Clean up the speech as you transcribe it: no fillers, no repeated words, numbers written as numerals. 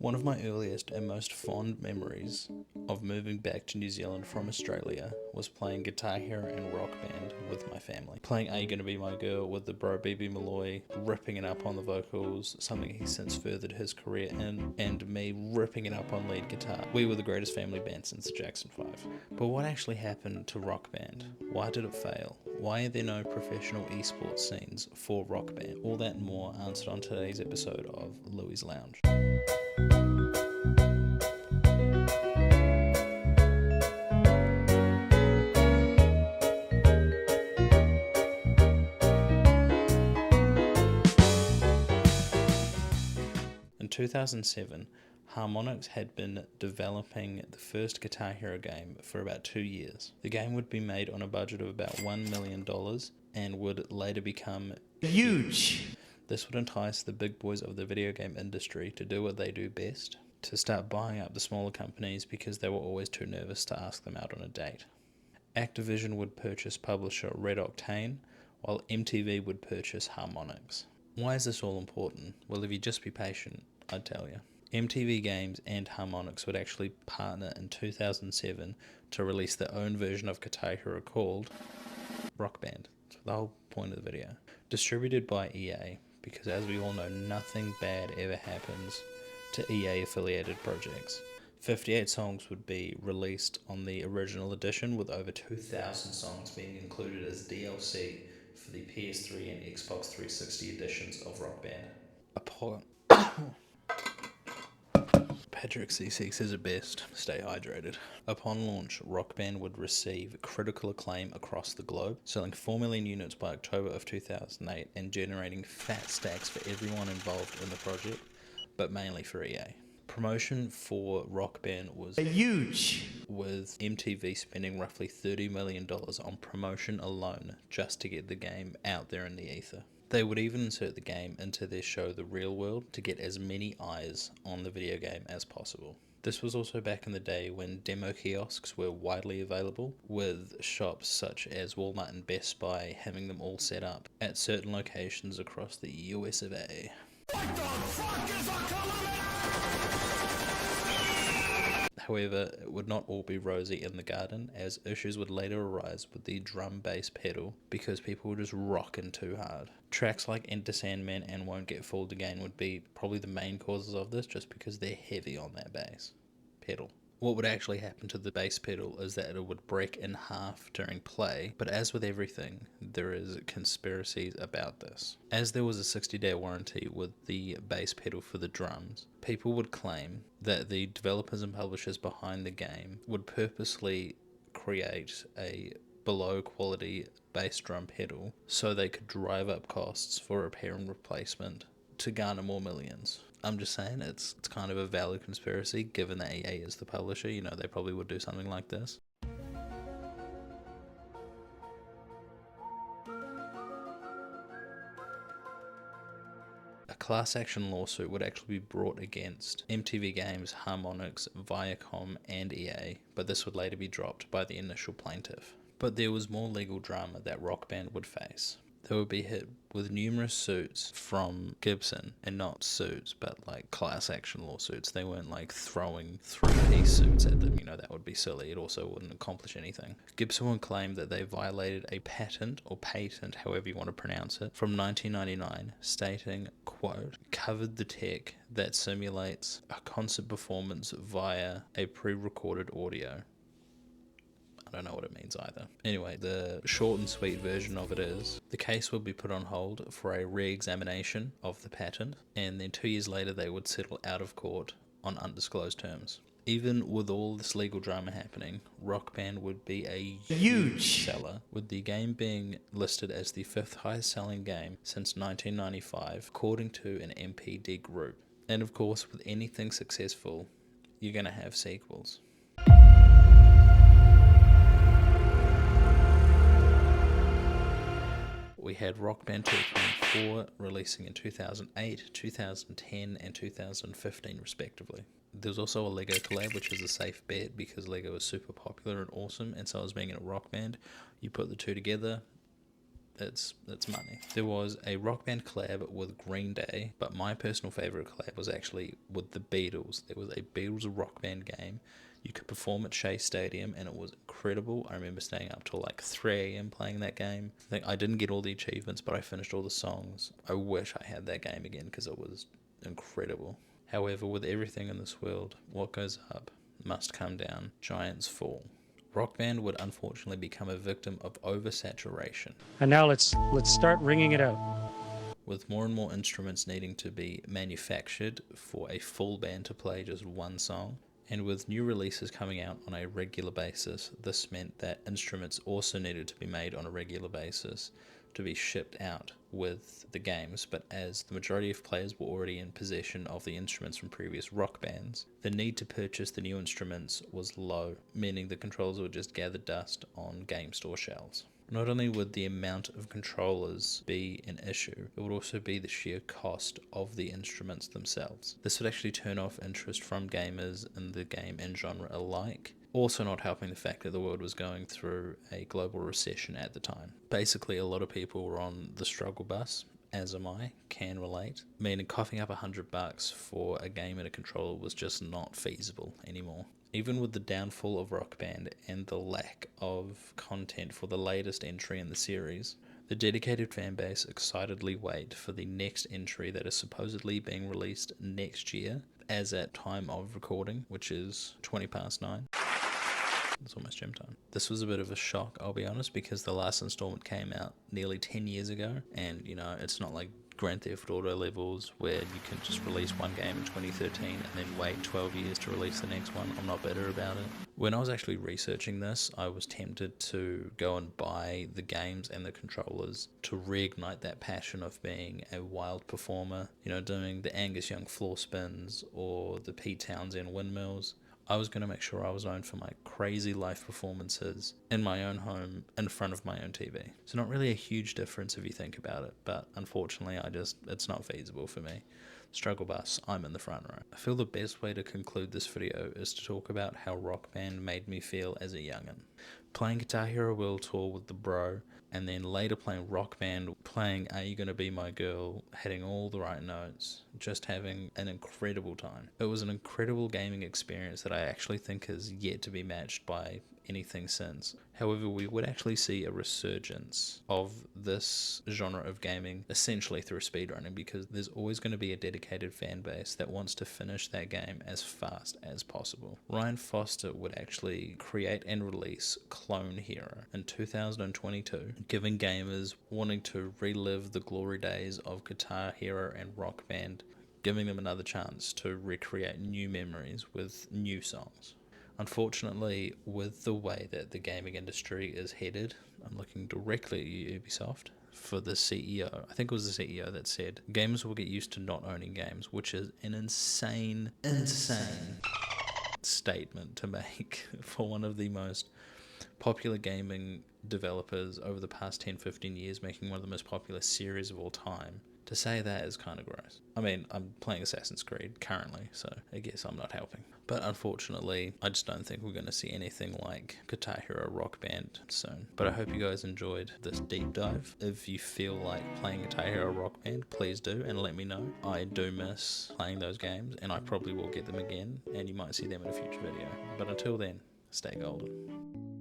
One of my earliest and most fond memories of moving back to New Zealand from Australia was playing Guitar Hero and Rock Band with my family. Playing Are You Gonna Be My Girl with the bro BB Malloy, ripping it up on the vocals, something he since furthered his career in, and me ripping it up on lead guitar. We were the greatest family band since the Jackson 5. But what actually happened to Rock Band? Why did it fail? Why are there no professional esports scenes for Rock Band? All that and more answered on today's episode of Louie's Lounge. In 2007, Harmonix had been developing the first Guitar Hero game for about 2 years. The game would be made on a budget of about $1 million and would later become huge. This would entice the big boys of the video game industry to do what they do best, to start buying up the smaller companies because they were always too nervous to ask them out on a date. Activision would purchase publisher Red Octane, while MTV would purchase Harmonix. Why is this all important? Well, if you just be patient, I'd tell you. MTV Games and Harmonix would actually partner in 2007 to release their own version of Guitar Hero called Rock Band. That's the whole point of the video. Distributed by EA, because as we all know, nothing bad ever happens to EA affiliated projects. 58 songs would be released on the original edition, with over 2,000 songs being included as DLC for the PS3 and Xbox 360 editions of Rock Band. Patrick C6 says it best, stay hydrated. Upon launch, Rock Band would receive critical acclaim across the globe, selling 4 million units by October of 2008 and generating fat stacks for everyone involved in the project, but mainly for EA. Promotion for Rock Band was huge, with MTV spending roughly $30 million on promotion alone just to get the game out there in the ether. They would even insert the game into their show The Real World to get as many eyes on the video game as possible. This was also back in the day when demo kiosks were widely available, with shops such as Walmart and Best Buy having them all set up at certain locations across the US of A. What the fuck is However, it would not all be rosy in the garden, as issues would later arise with the drum bass pedal because people were just rocking too hard. Tracks like Enter Sandman and Won't Get Fooled Again would be probably the main causes of this, just because they're heavy on that bass pedal. What would actually happen to the bass pedal is that it would break in half during play, but as with everything, there is conspiracies about this. As there was a 60-day warranty with the bass pedal for the drums, people would claim that the developers and publishers behind the game would purposely create a below quality bass drum pedal so they could drive up costs for repair and replacement to garner more millions. I'm just saying, it's kind of a valid conspiracy, given that EA is the publisher. You know, they probably would do something like this. A class action lawsuit would actually be brought against MTV Games, Harmonix, Viacom, and EA, but this would later be dropped by the initial plaintiff. But there was more legal drama that Rock Band would face. They would be hit with numerous suits from Gibson, and not suits, but like class action lawsuits. They weren't like throwing 3-piece suits at them, you know, that would be silly. It also wouldn't accomplish anything. Gibson would claim that they violated a patent, or patent, however you want to pronounce it, from 1999, stating, quote, covered the tech that simulates a concert performance via a pre-recorded audio. I don't know what it means either. Anyway, the short and sweet version of it is, the case would be put on hold for a re-examination of the patent, and then 2 years later they would settle out of court on undisclosed terms. Even with all this legal drama happening, Rock Band would be a huge seller, with the game being listed as the 5th highest selling game since 1995, according to an NPD group. And of course, with anything successful, you're going to have sequels. We had Rock Band 2.4 releasing in 2008, 2010, and 2015 respectively. There's also a LEGO collab, which is a safe bet because LEGO is super popular and awesome, and so as being in a Rock Band, you put the two together, it's money. There was a Rock Band collab with Green Day, but my personal favorite collab was actually with the Beatles. There was a Beatles Rock Band game. You could perform at Shea Stadium, and it was incredible. I remember staying up till like 3 a.m. playing that game. I think I didn't get all the achievements, but I finished all the songs. I wish I had that game again because it was incredible. However, with everything in this world, what goes up must come down. Giants fall. Rock Band would unfortunately become a victim of oversaturation. And now let's start ringing it out. With more and more instruments needing to be manufactured for a full band to play just one song, and with new releases coming out on a regular basis, this meant that instruments also needed to be made on a regular basis to be shipped out with the games. But as the majority of players were already in possession of the instruments from previous rock bands, the need to purchase the new instruments was low, meaning the controllers would just gather dust on game store shelves. Not only would the amount of controllers be an issue, it would also be the sheer cost of the instruments themselves. This would actually turn off interest from gamers in the game and genre alike, also not helping the fact that the world was going through a global recession at the time. Basically, a lot of people were on the struggle bus, as am I, can relate, meaning coughing up $100 for a game and a controller was just not feasible anymore. Even with the downfall of Rock Band and the lack of content for the latest entry in the series, the dedicated fanbase excitedly wait for the next entry that is supposedly being released next year, as at time of recording, which is 9:20. It's almost gym time. This was a bit of a shock, I'll be honest, because the last installment came out nearly 10 years ago, and it's not like Grand Theft Auto levels where you can just release one game in 2013 and then wait 12 years to release the next one. I'm not bitter about it. When I was actually researching this, I was tempted to go and buy the games and the controllers to reignite that passion of being a wild performer, doing the Angus Young floor spins or the Pete Townsend windmills. I was going to make sure I was known for my crazy live performances in my own home in front of my own TV. So not really a huge difference if you think about it, but unfortunately it's not feasible for me. Struggle bus, I'm in the front row. I feel the best way to conclude this video is to talk about how Rock Band made me feel as a youngin'. Playing Guitar Hero World Tour with the bro, and then later playing Rock Band, playing Are You Gonna Be My Girl, hitting all the right notes, just having an incredible time. It was an incredible gaming experience that I actually think is yet to be matched by anything since. However, we would actually see a resurgence of this genre of gaming essentially through speedrunning, because there's always going to be a dedicated fan base that wants to finish that game as fast as possible. Ryan Foster would actually create and release Clone Hero in 2022, giving gamers wanting to relive the glory days of Guitar Hero and Rock Band, giving them another chance to recreate new memories with new songs. Unfortunately, with the way that the gaming industry is headed, I'm looking directly at Ubisoft for the CEO. I think it was the CEO that said, gamers will get used to not owning games, which is an insane statement to make for one of the most popular gaming developers over the past 10-15 years, making one of the most popular series of all time. To say that is kind of gross. I mean, I'm playing Assassin's Creed currently, so I guess I'm not helping. But unfortunately, I just don't think we're going to see anything like Guitar Hero Rock Band soon. But I hope you guys enjoyed this deep dive. If you feel like playing Guitar Hero Rock Band, please do and let me know. I do miss playing those games, and I probably will get them again, and you might see them in a future video. But until then, stay golden.